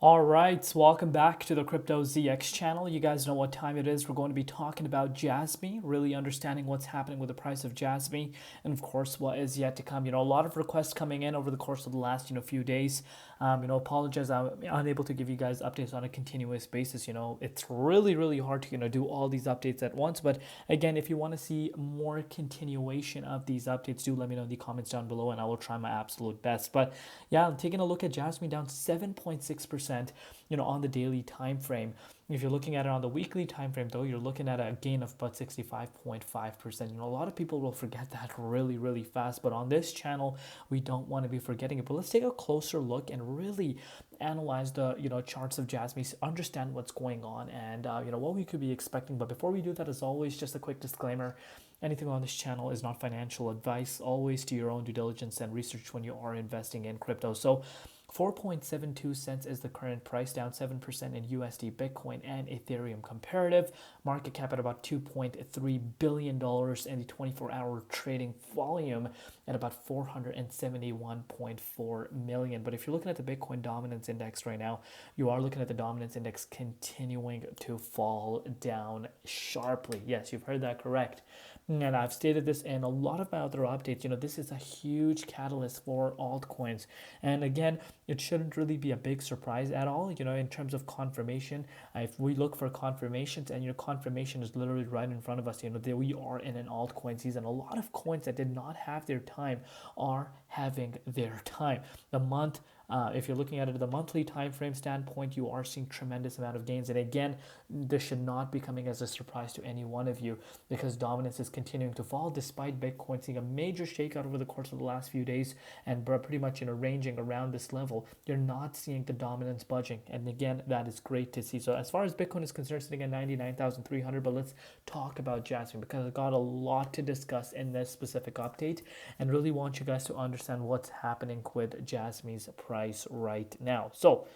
All right, so welcome back to the Crypto ZX channel. You guys know what time it is. We're going to be talking about Jasmy, really understanding what's happening with the price of Jasmy, and of course, what is yet to come. A lot of requests coming in over the course of the last, few days. Apologize, I'm unable to give you guys updates on a continuous basis. It's really, really hard to, do all these updates at once. But again, if you want to see more continuation of these updates, do let me know in the comments down below, and I will try my absolute best. But yeah, I'm taking a look at Jasmy down 7.6%. On the daily time frame. If you're looking at it on the weekly time frame, though, you're looking at a gain of about 65.5%. A lot of people will forget that really, really fast. But on this channel, we don't want to be forgetting it. But let's take a closer look and really analyze the charts of Jasmy, understand what's going on, and what we could be expecting. But before we do that, as always, just a quick disclaimer. Anything on this channel is not financial advice. Always do your own due diligence and research when you are investing in crypto. So 4.72 cents is the current price, down 7% in USD, Bitcoin, and Ethereum comparative. Market cap at about $2.3 billion, and the 24-hour trading volume at about 471.4 million. But if you're looking at the Bitcoin dominance index right now, you are looking at the dominance index continuing to fall down sharply. Yes, you've heard that correct. And I've stated this in a lot of my other updates. This is a huge catalyst for altcoins. And again, it shouldn't really be a big surprise at all, in terms of confirmation. If we look for confirmations, and confirmation is literally right in front of us, that we are in an altcoin season. A lot of coins that did not have their time are having their time. If you're looking at it at the monthly time frame standpoint, you are seeing tremendous amount of gains. And again, this should not be coming as a surprise to any one of you, because dominance is continuing to fall despite Bitcoin seeing a major shakeout over the course of the last few days and pretty much ranging around this level. You're not seeing the dominance budging, and again, that is great to see. So as far as Bitcoin is concerned, sitting at 99,300. But let's talk about Jasmy, because I've got a lot to discuss in this specific update, and really want you guys to understand what's happening with Jasmy's price right now. So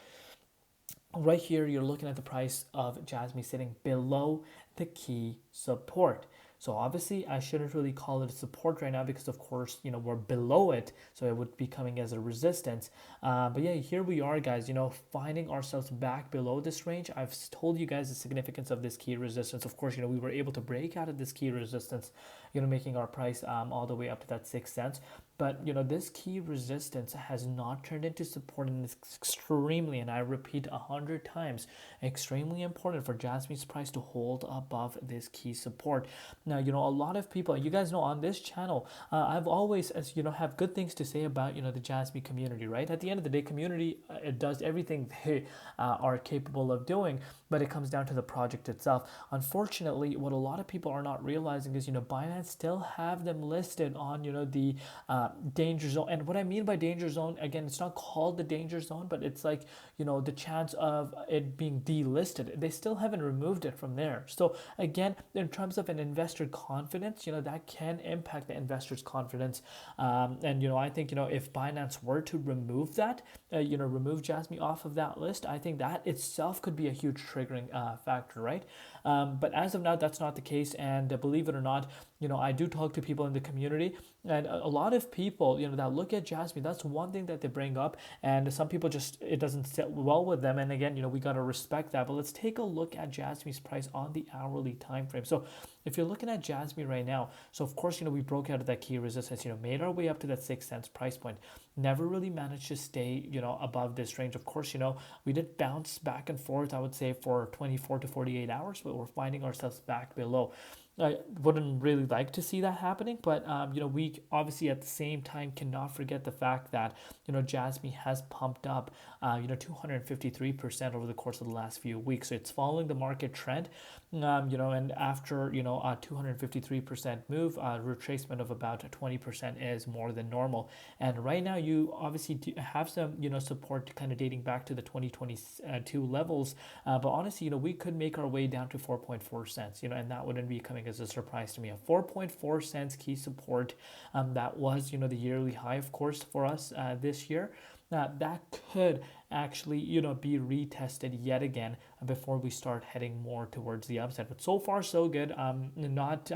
right here, you're looking at the price of Jasmy sitting below the key support. So obviously, I shouldn't really call it a support right now, because of course, we're below it, so it would be coming as a resistance. But yeah, here we are, guys, finding ourselves back below this range. I've told you guys the significance of this key resistance. Of course, we were able to break out of this key resistance, making our price all the way up to that 6 cents. But this key resistance has not turned into support, and it's extremely, and I repeat 100 times, extremely important for Jasmy's price to hold above this key support. Now, a lot of people, you guys know on this channel, I've always, as have good things to say about the Jasmy community, right? At the end of the day, community it does everything they are capable of doing, but it comes down to the project itself. Unfortunately, what a lot of people are not realizing is Binance still have them listed on the danger zone. And what I mean by danger zone, again, it's not called the danger zone, but it's like the chance of it being delisted. They still haven't removed it from there. So again, in terms of an investor confidence, that can impact the investor's confidence. And I think if Binance were to remove that, remove Jasmy off of that list, I think that itself could be a huge triggering factor, right? But as of now, that's not the case. And believe it or not, I do talk to people in the community, and a lot of people, that look at Jasmy, that's one thing that they bring up, and some people just, it doesn't sit well with them. And again, we got to respect that. But let's take a look at Jasmy's price on the hourly time frame. So if you're looking at Jasmy right now, so of course, we broke out of that key resistance, made our way up to that 6 cents price point, never really managed to stay, above this range. Of course, we did bounce back and forth, I would say, for 24 to 48 hours, but we're finding ourselves back below. I wouldn't really like to see that happening, but we obviously at the same time cannot forget the fact that Jasmy has pumped up 253% over the course of the last few weeks. So it's following the market trend, and after a 253% move, retracement of about 20% is more than normal. And right now, you obviously do have some support kind of dating back to the 2022 levels, but honestly, we could make our way down to 4.4 cents, and that wouldn't be coming as a surprise to me. A 4.4 cents key support, that was the yearly high, of course, for us this year. That could actually be retested yet again before we start heading more towards the upside. But so far so good. Not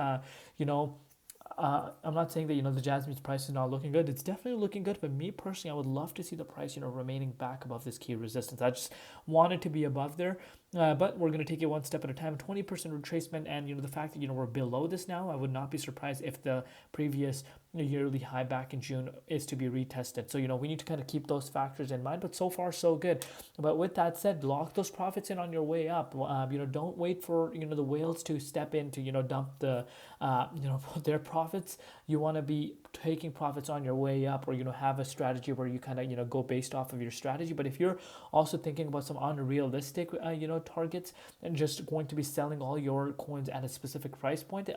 I'm not saying that the Jasmy's price is not looking good. It's definitely looking good, but me personally, I would love to see the price remaining back above this key resistance. I just want it to be above there. But we're going to take it one step at a time. 20% retracement, and the fact that we're below this now, I would not be surprised if the previous yearly high back in June is to be retested. So we need to kind of keep those factors in mind. But so far so good. But with that said, lock those profits in on your way up. Don't wait for the whales to step in to dump the their profits. You want to be taking profits on your way up, or have a strategy where you kind of go based off of your strategy. But if you're also thinking about some unrealistic targets and just going to be selling all your coins at a specific price point,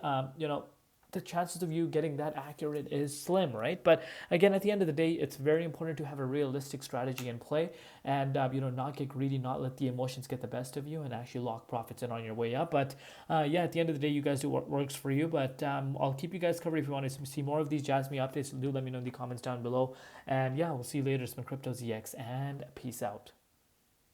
the chances of you getting that accurate is slim, right? But again, at the end of the day, it's very important to have a realistic strategy in play, and not get greedy, not let the emotions get the best of you, and actually lock profits in on your way up. But yeah, at the end of the day, you guys do what works for you. But I'll keep you guys covered. If you want to see more of these Jasmy updates, do let me know in the comments down below. And yeah, we'll see you later. It's been Crypto ZX, and peace out.